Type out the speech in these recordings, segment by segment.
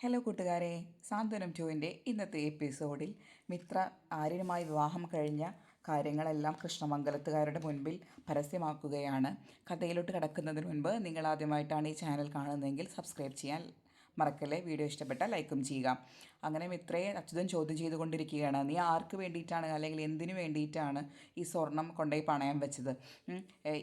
Hello കൂട്ടുകാരെ, സാന്ത്വനം ടൂവിൻ്റെ ഇന്നത്തെ എപ്പിസോഡിൽ മിത്ര ആര്യനുമായി വിവാഹം കഴിഞ്ഞ കാര്യങ്ങളെല്ലാം കൃഷ്ണമംഗലത്തുകാരുടെ മുൻപിൽ പരസ്യമാക്കുകയാണ്. കഥയിലോട്ട് കടക്കുന്നതിന് മുൻപ് നിങ്ങൾ ആദ്യമായിട്ടാണ് ഈ ചാനൽ കാണുന്നതെങ്കിൽ സബ്സ്ക്രൈബ് ചെയ്യാൻ മറക്കല്ലേ. വീഡിയോ ഇഷ്ടപ്പെട്ടാൽ ലൈക്കും ചെയ്യുക. അങ്ങനെ മിത്രയെ അച്യുതൻ ചോദ്യം ചെയ്തുകൊണ്ടിരിക്കുകയാണ്. നീ ആർക്ക് വേണ്ടിയിട്ടാണ്, അല്ലെങ്കിൽ എന്തിനു വേണ്ടിയിട്ടാണ് ഈ സ്വർണം കൊണ്ടുപോയി പണയം വെച്ചത്?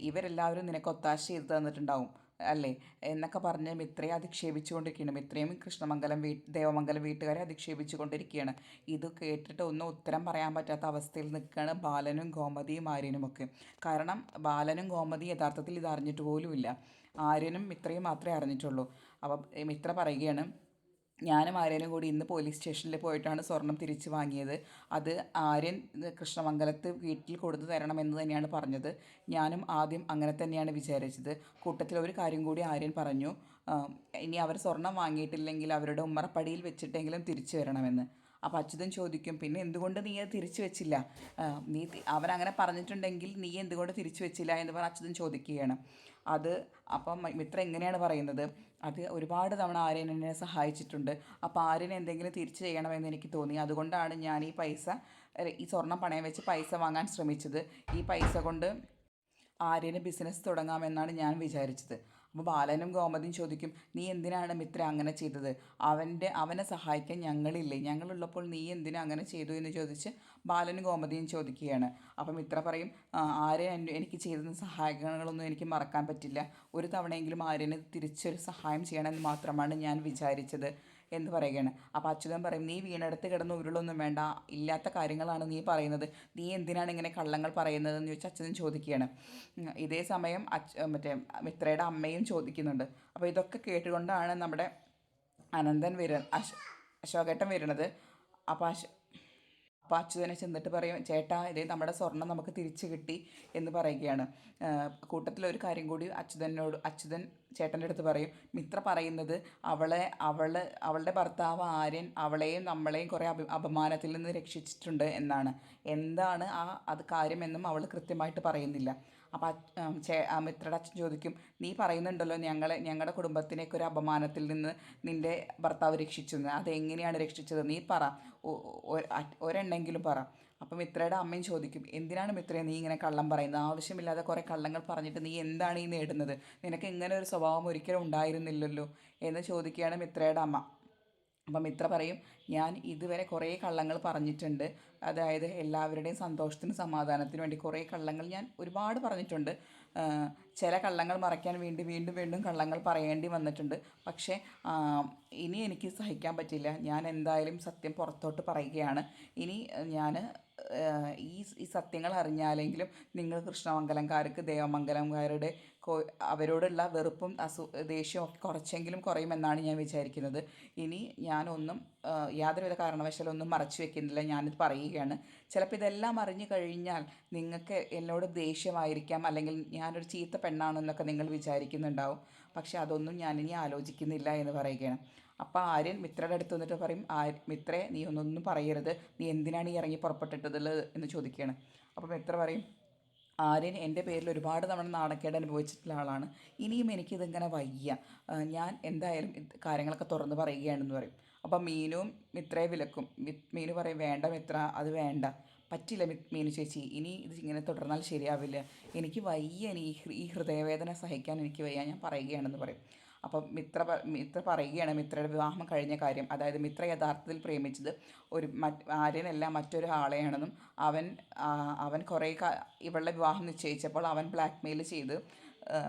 ഇവരെല്ലാവരും നിനക്ക് ഒത്താശ ചെയ്ത് തന്നിട്ടുണ്ടാവും അല്ലേ എന്നൊക്കെ പറഞ്ഞ് മിത്രയെ അധിക്ഷേപിച്ചുകൊണ്ടിരിക്കുകയാണ്. മിത്രയും കൃഷ്ണമംഗലം ദേവമംഗലം വീട്ടുകാരെ അധിക്ഷേപിച്ചുകൊണ്ടിരിക്കുകയാണ്. ഇത് കേട്ടിട്ട് ഒന്നും ഉത്തരം പറയാൻ പറ്റാത്ത അവസ്ഥയിൽ നിൽക്കുകയാണ് ബാലനും ഗോമതിയും ആര്യനുമൊക്കെ. കാരണം ബാലനും ഗോമതിയും യഥാർത്ഥത്തിൽ ഇത് അറിഞ്ഞിട്ട് പോലുമില്ല. ആര്യനും മിത്രയും മാത്രമേ അറിഞ്ഞിട്ടുള്ളൂ. അപ്പം മിത്ര പറയുകയാണ്, ഞാനും ആര്യനും കൂടി ഇന്ന് പോലീസ് സ്റ്റേഷനിൽ പോയിട്ടാണ് സ്വർണം തിരിച്ചു വാങ്ങിയത്. അത് ആര്യൻ കൃഷ്ണമംഗലത്ത് വീട്ടിൽ കൊടുത്തു തരണമെന്ന് തന്നെയാണ് പറഞ്ഞത്. ഞാനും ആദ്യം അങ്ങനെ തന്നെയാണ് വിചാരിച്ചത്. കൂട്ടത്തിൽ ഒരു കാര്യം കൂടി ആര്യൻ പറഞ്ഞു, ഇനി അവർ സ്വർണം വാങ്ങിയിട്ടില്ലെങ്കിൽ അവരുടെ ഉമ്മറപ്പടിയിൽ വെച്ചിട്ടെങ്കിലും തിരിച്ചു വരണമെന്ന്. അപ്പോൾ അച്യുതൻ ചോദിക്കും, പിന്നെ എന്തുകൊണ്ട് നീ അത് തിരിച്ചു വെച്ചില്ല? നീ അവനങ്ങനെ പറഞ്ഞിട്ടുണ്ടെങ്കിൽ നീ എന്തുകൊണ്ട് തിരിച്ചു വെച്ചില്ല എന്ന് പറഞ്ഞ് അച്യുതൻ ചോദിക്കുകയാണ്. അത് അപ്പം മിത്ര എങ്ങനെയാണ് പറയുന്നത്, അത് ഒരുപാട് തവണ ആര്യൻ എന്നെ സഹായിച്ചിട്ടുണ്ട്. അപ്പോൾ ആര്യൻ എന്തെങ്കിലും തിരിച്ചു ചെയ്യണമെന്ന് എനിക്ക് തോന്നി. അതുകൊണ്ടാണ് ഞാൻ ഈ സ്വർണം പണയം വെച്ച് പൈസ വാങ്ങാൻ ശ്രമിച്ചത്. ഈ പൈസ കൊണ്ട് ആര്യന് ബിസിനസ് തുടങ്ങാമെന്നാണ് ഞാൻ വിചാരിച്ചത്. അപ്പോൾ ബാലനും ഗോമതിയും ചോദിക്കും, നീ എന്തിനാണ് മിത്ര അങ്ങനെ ചെയ്തത്? അവനെ സഹായിക്കാൻ ഞങ്ങളില്ലേ? ഞങ്ങളുള്ളപ്പോൾ നീ എന്തിനാ അങ്ങനെ ചെയ്തു എന്ന് ചോദിച്ച് ബാലനും ഗോമതിയും ചോദിക്കുകയാണ്. അപ്പം മിത്ര പറയും, ആര്യൻ എനിക്ക് ചെയ്ത സഹായങ്ങളൊന്നും എനിക്ക് മറക്കാൻ പറ്റില്ല. ഒരു തവണയെങ്കിലും ആര്യന് തിരിച്ചൊരു സഹായം ചെയ്യണമെന്ന് മാത്രമാണ് ഞാൻ വിചാരിച്ചത് എന്ന് പറയുകയാണ്. അപ്പോൾ അച്യുതൻ പറയും, നീ വീണെടുത്ത് കിടന്ന് ഉരുളൊന്നും വേണ്ട, ഇല്ലാത്ത കാര്യങ്ങളാണ് നീ പറയുന്നത്. നീ എന്തിനാണ് ഇങ്ങനെ കള്ളങ്ങൾ പറയുന്നതെന്ന് ചോദിച്ച് അച്യുതൻ ചോദിക്കുകയാണ്. ഇതേ സമയം മറ്റേ മിത്രയുടെ അമ്മയും ചോദിക്കുന്നുണ്ട്. അപ്പോൾ ഇതൊക്കെ കേട്ടുകൊണ്ടാണ് നമ്മുടെ അനന്തൻ അശോകേട്ടൻ വരുന്നത്. അപ്പോൾ അച്യുതനെ ചെന്നിട്ട് പറയും, ചേട്ടാ ഇതേ നമ്മുടെ സ്വർണം നമുക്ക് തിരിച്ചു കിട്ടി എന്ന് പറയുകയാണ്. കൂട്ടത്തിലൊരു കാര്യം കൂടി അച്യുതൻ ചേട്ടൻ്റെ അടുത്ത് പറയും, മിത്ര പറയുന്നത് അവളുടെ ഭർത്താവ് ആര്യൻ അവളെയും നമ്മളെയും കുറേ അപമാനത്തിൽ നിന്ന് രക്ഷിച്ചിട്ടുണ്ട് എന്നാണ്. എന്താണ് അത് കാര്യമെന്നും അവൾ കൃത്യമായിട്ട് പറയുന്നില്ല. അപ്പോൾ മിത്രയുടെ അച്ഛൻ ചോദിക്കും, നീ പറയുന്നുണ്ടല്ലോ ഞങ്ങളുടെ കുടുംബത്തിനേക്ക് ഒരു അപമാനത്തിൽ നിന്ന് നിൻ്റെ ഭർത്താവ് രക്ഷിച്ചെന്ന്. അതെങ്ങനെയാണ് രക്ഷിച്ചത്? നീ പറ, ഒരെണ്ണെങ്കിലും പറ. അപ്പം മിത്രയുടെ അമ്മയും ചോദിക്കും, എന്തിനാണ് മിത്രയെ നീ ഇങ്ങനെ കള്ളം പറയുന്നത്? ആവശ്യമില്ലാതെ കുറേ കള്ളങ്ങൾ പറഞ്ഞിട്ട് നീ എന്താണ് ഈ നേടുന്നത്? നിനക്ക് ഇങ്ങനെ ഒരു സ്വഭാവം ഒരിക്കലും ഉണ്ടായിരുന്നില്ലല്ലോ എന്ന് ചോദിക്കുകയാണ് മിത്രയുടെ അമ്മ. അപ്പം മിത്ര പറയും, ഞാൻ ഇതുവരെ കുറേ കള്ളങ്ങൾ പറഞ്ഞിട്ടുണ്ട്. അതായത് എല്ലാവരുടെയും സന്തോഷത്തിനും സമാധാനത്തിനും വേണ്ടി കുറേ കള്ളങ്ങൾ ഞാൻ ഒരുപാട് പറഞ്ഞിട്ടുണ്ട്. ചില കള്ളങ്ങൾ മറയ്ക്കാൻ വേണ്ടി വീണ്ടും വീണ്ടും കള്ളങ്ങൾ പറയേണ്ടി വന്നിട്ടുണ്ട്. പക്ഷേ ഇനി എനിക്ക് സഹിക്കാൻ പറ്റില്ല. ഞാൻ എന്തായാലും സത്യം പുറത്തോട്ട് പറയുകയാണ്. ഇനി ഞാൻ ഈ സത്യങ്ങൾ അറിഞ്ഞാലെങ്കിലും നിങ്ങൾ കൃഷ്ണമംഗലംകാർക്ക് ദേവമംഗലംകാരുടെ അവരോടുള്ള വെറുപ്പും ദേഷ്യവും ഒക്കെ കുറച്ചെങ്കിലും കുറയുമെന്നാണ് ഞാൻ വിചാരിക്കുന്നത്. ഇനി ഞാനൊന്നും യാതൊരുവിധ കാരണവശാലൊന്നും മറച്ചു വെക്കുന്നില്ല, ഞാനിത് പറയുകയാണ്. ചിലപ്പോൾ ഇതെല്ലാം അറിഞ്ഞു കഴിഞ്ഞാൽ നിങ്ങൾക്ക് എന്നോട് ദേഷ്യമായിരിക്കാം, അല്ലെങ്കിൽ ഞാനൊരു ചീത്ത പെണ്ണാണെന്നൊക്കെ നിങ്ങൾ വിചാരിക്കുന്നുണ്ടാവും. പക്ഷെ അതൊന്നും ഞാനിനി ആലോചിക്കുന്നില്ല എന്ന് പറയുകയാണ്. അപ്പോൾ ആര്യൻ മിത്രയുടെ അടുത്ത് വന്നിട്ട് പറയും, മിത്രേ നീ ഒന്നൊന്നും പറയരുത്, നീ എന്തിനാണ് ഈ ഇറങ്ങി പുറപ്പെട്ടിട്ടുള്ളത് എന്ന് ചോദിക്കുകയാണ്. അപ്പോൾ മിത്ര പറയും, ആര്യൻ എൻ്റെ പേരിൽ ഒരുപാട് തവണ നാണക്കേട് അനുഭവിച്ചിട്ടുള്ള ആളാണ്. ഇനിയും എനിക്കിതിങ്ങനെ വയ്യ, ഞാൻ എന്തായാലും കാര്യങ്ങളൊക്കെ തുറന്ന് പറയുകയാണെന്ന് പറയും. അപ്പം മീനും മിത്രയെ വിലക്കും. മീനു പറയും, വേണ്ട മിത്ര, അത് വേണ്ട, പറ്റില്ല മീനു ചേച്ചി, ഇനി ഇത് ഇങ്ങനെ തുടർന്നാൽ ശരിയാവില്ല. എനിക്ക് വയ്യ, ഈ ഹൃദയവേദന സഹിക്കാൻ എനിക്ക് വയ്യ, ഞാൻ പറയുകയാണെന്ന് പറയും. അപ്പം മിത്ര പറയുകയാണ് മിത്രയുടെ വിവാഹം കഴിഞ്ഞ കാര്യം. അതായത് മിത്ര യഥാർത്ഥത്തിൽ പ്രേമിച്ചത് ആര്യനല്ല, മറ്റൊരു ആളെയാണെന്നും അവൻ കുറേ ഇവളുടെ വിവാഹം നിശ്ചയിച്ചപ്പോൾ അവൻ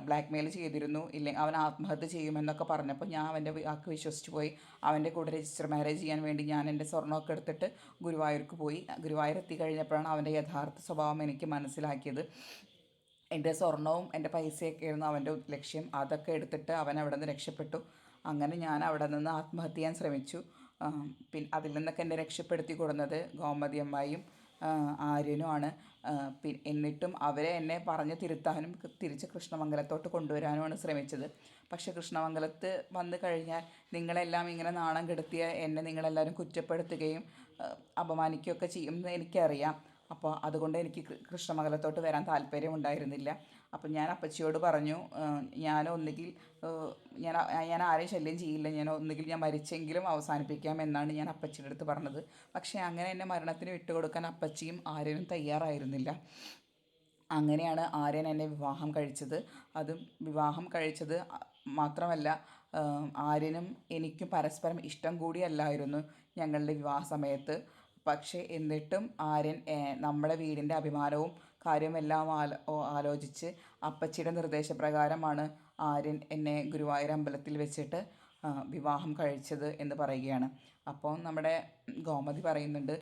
ബ്ലാക്ക്മെയിൽ ചെയ്തിരുന്നു, ഇല്ലെങ്കിൽ അവൻ ആത്മഹത്യ ചെയ്യുമെന്നൊക്കെ പറഞ്ഞപ്പോൾ ഞാൻ അവൻ്റെ വാക്ക് വിശ്വസിച്ച് പോയി. അവൻ്റെ കൂടെ രജിസ്റ്റർ മാരേജ് ചെയ്യാൻ വേണ്ടി ഞാൻ എൻ്റെ സ്വർണ്ണമൊക്കെ എടുത്തിട്ട് ഗുരുവായൂർക്ക് പോയി. ഗുരുവായൂർ എത്തിക്കഴിഞ്ഞപ്പോഴാണ് അവൻ്റെ യഥാർത്ഥ സ്വഭാവം എനിക്ക് മനസ്സിലാക്കിയത്. എൻ്റെ സ്വർണവും എൻ്റെ പൈസയൊക്കെ ആയിരുന്നു അവൻ്റെ ലക്ഷ്യം. അതൊക്കെ എടുത്തിട്ട് അവൻ അവിടെ നിന്ന് രക്ഷപ്പെട്ടു. അങ്ങനെ ഞാൻ അവിടെ നിന്ന് ആത്മഹത്യ ചെയ്യാൻ ശ്രമിച്ചു. അതിൽ നിന്നൊക്കെ എന്നെ രക്ഷപ്പെടുത്തി കൊടുക്കുന്നത് ഗോമതി അമ്മായിയും ആര്യനുമാണ്. എന്നിട്ടും അവരെ എന്നെ പറഞ്ഞ് തിരുത്താനും തിരിച്ച് കൃഷ്ണമംഗലത്തോട്ട് കൊണ്ടുവരാനുമാണ് ശ്രമിച്ചത്. പക്ഷേ കൃഷ്ണമംഗലത്ത് വന്നു കഴിഞ്ഞാൽ നിങ്ങളെല്ലാം ഇങ്ങനെ നാണം കെടുത്തിയ എന്നെ നിങ്ങളെല്ലാവരും കുറ്റപ്പെടുത്തുകയും അപമാനിക്കുകയൊക്കെ ചെയ്യുമെന്ന് എനിക്കറിയാം. അപ്പോൾ അതുകൊണ്ട് എനിക്ക് കൃഷ്ണമംഗലത്തോട്ട് വരാൻ താല്പര്യമുണ്ടായിരുന്നില്ല. അപ്പം ഞാൻ അപ്പച്ചിയോട് പറഞ്ഞു, ഞാൻ ഒന്നുകിൽ ഞാൻ ഞാൻ ആരെയും ശല്യം ചെയ്യില്ല, ഞാൻ മരിച്ചെങ്കിലും അവസാനിപ്പിക്കാം എന്നാണ് ഞാൻ അപ്പച്ചിയുടെ അടുത്ത് പറഞ്ഞത്. പക്ഷേ അങ്ങനെ എന്നെ മരണത്തിന് വിട്ടുകൊടുക്കാൻ അപ്പച്ചിയും ആര്യനും തയ്യാറായിരുന്നില്ല. അങ്ങനെയാണ് ആര്യൻ എന്നെ വിവാഹം കഴിച്ചത്. അതും വിവാഹം കഴിച്ചത് മാത്രമല്ല, ആര്യനും എനിക്കും പരസ്പരം ഇഷ്ടം കൂടിയല്ലായിരുന്നു ഞങ്ങളുടെ വിവാഹ സമയത്ത്. പക്ഷേ എന്നിട്ടും ആര്യൻ നമ്മുടെ വീടിൻ്റെ അഭിമാനവും കാര്യമെല്ലാം ആലോചിച്ച് അപ്പച്ചിയുടെ നിർദ്ദേശപ്രകാരമാണ് ആര്യൻ എന്നെ ഗുരുവായൂർ അമ്പലത്തിൽ വെച്ചിട്ട് വിവാഹം കഴിച്ചത് എന്ന് പറയുകയാണ്. അപ്പോൾ നമ്മുടെ ഗോമതി പറയുന്നുണ്ട്,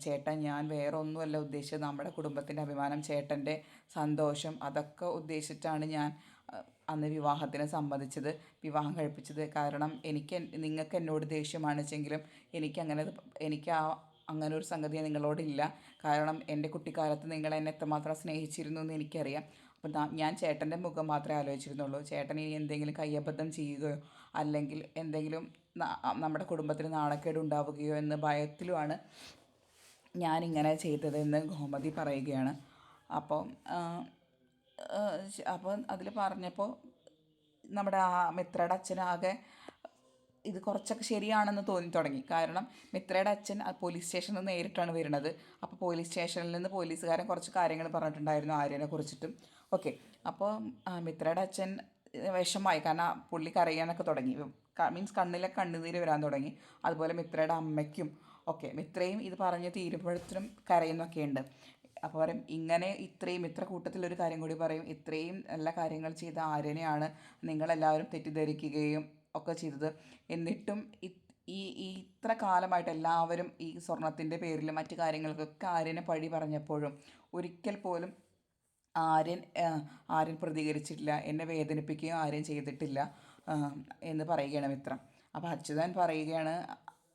ചേട്ടൻ ഞാൻ വേറെ ഒന്നുമല്ല ഉദ്ദേശിച്ചത്, നമ്മുടെ കുടുംബത്തിൻ്റെ അഭിമാനം, ചേട്ടൻ്റെ സന്തോഷം, അതൊക്കെ ഉദ്ദേശിച്ചിട്ടാണ് ഞാൻ അന്ന് വിവാഹത്തിന് സമ്മതിച്ചത്, വിവാഹം കഴിപ്പിച്ചത്. കാരണം നിങ്ങൾക്ക് എന്നോട് ദേഷ്യമാണ് വെച്ചെങ്കിലും എനിക്ക് അങ്ങനെ ഒരു സംഗതി നിങ്ങളോടില്ല. കാരണം എൻ്റെ കുട്ടിക്കാലത്ത് നിങ്ങൾ എന്നെ എത്രമാത്രം സ്നേഹിച്ചിരുന്നു എന്ന് എനിക്കറിയാം. അപ്പം ഞാൻ ചേട്ടൻ്റെ മുഖം മാത്രമേ ആലോചിച്ചിരുന്നുള്ളൂ. ചേട്ടൻ ഇനി എന്തെങ്കിലും കയ്യബദ്ധം ചെയ്യുകയോ അല്ലെങ്കിൽ എന്തെങ്കിലും നമ്മുടെ കുടുംബത്തിന് നാണക്കേട് ഉണ്ടാവുകയോ എന്ന ഭയത്തിലുമാണ് ഞാനിങ്ങനെ ചെയ്തതെന്ന് ഗോമതി പറയുകയാണ്. അപ്പം അതിൽ പറഞ്ഞപ്പോൾ നമ്മുടെ മിത്രയുടെ അച്ഛനാകെ ഇത് കുറച്ചൊക്കെ ശരിയാണെന്ന് തോന്നി തുടങ്ങി. കാരണം മിത്രയുടെ അച്ഛൻ പോലീസ് സ്റ്റേഷനിൽ നിന്ന് നേരിട്ടാണ് വരുന്നത്. അപ്പോൾ പോലീസ് സ്റ്റേഷനിൽ നിന്ന് പോലീസുകാരൻ കുറച്ച് കാര്യങ്ങൾ പറഞ്ഞിട്ടുണ്ടായിരുന്നു ആര്യനെ കുറിച്ചിട്ടും. ഓക്കെ, അപ്പോൾ മിത്രയുടെ അച്ഛൻ വിഷമായി, കാരണം പുള്ളി കരയാനൊക്കെ തുടങ്ങി, മീൻസ് കണ്ണിലെ കണ്ണുനീര് വരാൻ തുടങ്ങി. അതുപോലെ മിത്രയുടെ അമ്മയ്ക്കും ഒക്കെ. മിത്രയും ഇത് പറഞ്ഞ് തീരുമ്പോഴത്തിനും കരയുന്നൊക്കെയുണ്ട്. അപ്പോൾ പറയും, ഇത്രയും ഇത്ര കൂട്ടത്തിലൊരു കാര്യം കൂടി പറയും, ഇത്രയും നല്ല കാര്യങ്ങൾ ചെയ്ത ആര്യനെയാണ് നിങ്ങളെല്ലാവരും തെറ്റിദ്ധരിക്കുകയും ഒക്കെ ചെയ്തത്. എന്നിട്ടും ഇത്ര കാലമായിട്ട് എല്ലാവരും ഈ സ്വർണത്തിൻ്റെ പേരിൽ മറ്റു കാര്യങ്ങൾക്കൊക്കെ ആര്യനെ പഴി പറഞ്ഞപ്പോഴും ഒരിക്കൽ പോലും ആര്യൻ പ്രതികരിച്ചിട്ടില്ല, എന്നെ വേദനിപ്പിക്കുകയും ആര്യൻ ചെയ്തിട്ടില്ല എന്ന് പറയുകയാണ് മിത്രം. അപ്പോൾ അച്യുതൻ പറയുകയാണ്,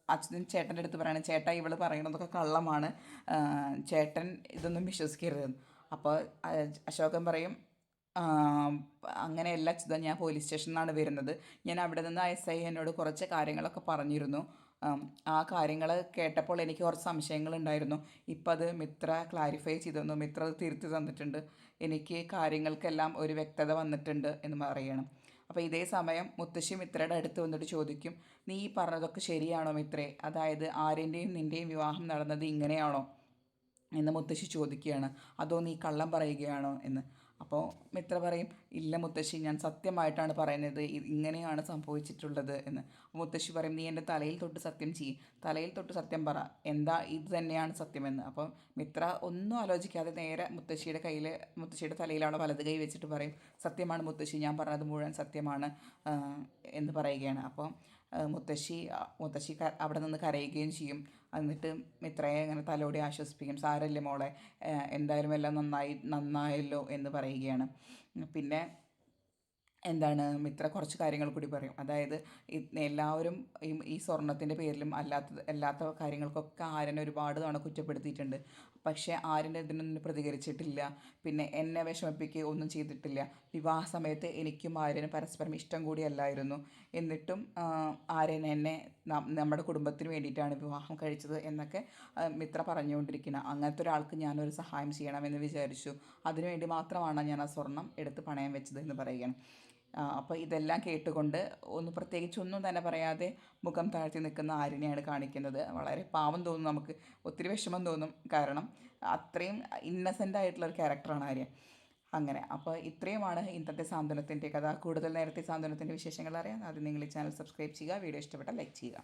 അച്യുതൻ ചേട്ടൻ്റെ അടുത്ത് പറയണം, ചേട്ടാ ഇവൾ പറയണതൊക്കെ കള്ളമാണ്, ചേട്ടൻ ഇതൊന്നും വിശ്വസിക്കരുതെന്ന്. അപ്പോൾ അശോകൻ പറയും, അങ്ങനെയല്ല അച്യുതൻ, ഞാൻ പോലീസ് സ്റ്റേഷനിൽ നിന്നാണ് വരുന്നത്, ഞാൻ അവിടെ നിന്ന് SI എന്നോട് കുറച്ച് കാര്യങ്ങളൊക്കെ പറഞ്ഞിരുന്നു, ആ കാര്യങ്ങൾ കേട്ടപ്പോൾ എനിക്ക് കുറച്ച് സംശയങ്ങളുണ്ടായിരുന്നു. ഇപ്പം അത് മിത്ര ക്ലാരിഫൈ ചെയ്തു തന്നു, മിത്ര അത് തിരുത്തി തന്നിട്ടുണ്ട്, എനിക്ക് കാര്യങ്ങൾക്കെല്ലാം ഒരു വ്യക്തത വന്നിട്ടുണ്ട് എന്ന് പറയണം. അപ്പോൾ ഇതേ സമയം മുത്തശ്ശി മിത്രയുടെ അടുത്ത് വന്നിട്ട് ചോദിക്കും, നീ ഈ പറഞ്ഞതൊക്കെ ശരിയാണോ മിത്രേ, അതായത് ആര്യൻ്റെയും നിൻ്റെയും വിവാഹം നടന്നത് ഇങ്ങനെയാണോ എന്ന് മുത്തശ്ശി ചോദിക്കുകയാണ്, അതോ നീ കള്ളം പറയുകയാണോ എന്ന്. അപ്പോൾ മിത്ര പറയും, ഇല്ല മുത്തശ്ശി, ഞാൻ സത്യമായിട്ടാണ് പറയുന്നത്, ഇങ്ങനെയാണ് സംഭവിച്ചിട്ടുള്ളത് എന്ന്. മുത്തശ്ശി പറയും, നീ എൻ്റെ തലയിൽ തൊട്ട് സത്യം ചെയ്യും, തലയിൽ തൊട്ട് സത്യം പറ, എന്താ ഇത് തന്നെയാണ് സത്യമെന്ന്. അപ്പോൾ മിത്ര ഒന്നും ആലോചിക്കാതെ നേരെ മുത്തശ്ശിയുടെ തലയിലാണ് വലത് കൈ വെച്ചിട്ട് പറയും, സത്യമാണ് മുത്തശ്ശി, ഞാൻ പറഞ്ഞത് മുഴുവൻ സത്യമാണ് എന്ന് പറയുകയാണ്. അപ്പോൾ മുത്തശ്ശി അവിടെ നിന്ന് കരയുകയും ചെയ്യും. എന്നിട്ട് മിത്രയെ അങ്ങനെ തലോടി ആശ്വസിപ്പിക്കും, സാരമില്ല മോളെ, എന്തായാലും എല്ലാം നന്നായല്ലോ എന്ന് പറയുകയാണ്. പിന്നെ മിത്ര കുറച്ച് കാര്യങ്ങൾ കൂടി പറയും. അതായത് എല്ലാവരും ഈ സ്വർണത്തിൻ്റെ പേരിലും അല്ലാത്ത കാര്യങ്ങൾക്കൊക്കെ ആര്യനെ ഒരുപാട് തവണ കുറ്റപ്പെടുത്തിയിട്ടുണ്ട്. പക്ഷേ ആര്യൻ ഇതിനൊന്നും പ്രതികരിച്ചിട്ടില്ല, പിന്നെ എന്നെ വിഷമിപ്പിക്കുക ഒന്നും ചെയ്തിട്ടില്ല. വിവാഹ സമയത്ത് എനിക്കും ആര്യനും പരസ്പരം ഇഷ്ടം കൂടിയല്ലായിരുന്നു. എന്നിട്ടും ആര്യൻ എന്നെ നമ്മുടെ കുടുംബത്തിന് വേണ്ടിയിട്ടാണ് വിവാഹം കഴിച്ചത് എന്നൊക്കെ മിത്ര പറഞ്ഞുകൊണ്ടിരിക്കുന്നത്. അങ്ങനത്തെ ഒരാൾക്ക് ഞാനൊരു സഹായം ചെയ്യണമെന്ന് വിചാരിച്ചു, അതിനുവേണ്ടി മാത്രമാണ് ഞാൻ ആ സ്വർണം എടുത്ത് പണയം വെച്ചത് എന്ന് പറയുകയാണ്. അപ്പോൾ ഇതെല്ലാം കേട്ടുകൊണ്ട് പ്രത്യേകിച്ചൊന്നും തന്നെ പറയാതെ മുഖം താഴ്ത്തി നിൽക്കുന്ന ആര്യനെയാണ് കാണിക്കുന്നത്. വളരെ പാവം തോന്നും നമുക്ക്, ഒത്തിരി വിഷമം തോന്നും, കാരണം അത്രയും ഇന്നസെൻ്റ് ആയിട്ടുള്ള ഒരു ക്യാരക്ടറാണ് ആര്യൻ. അങ്ങനെ അപ്പോൾ ഇത്രയുമാണ് ഇന്നത്തെ സാന്ത്വനത്തിൻ്റെ കഥ. കൂടുതൽ നേരത്തെ സാന്ത്വനത്തിൻ്റെ വിശേഷങ്ങൾ അറിയാൻ ആദ്യം നിങ്ങൾ ഈ ചാനൽ സബ്സ്ക്രൈബ് ചെയ്യുക, വീഡിയോ ഇഷ്ടപ്പെട്ടാൽ ലൈക്ക് ചെയ്യുക.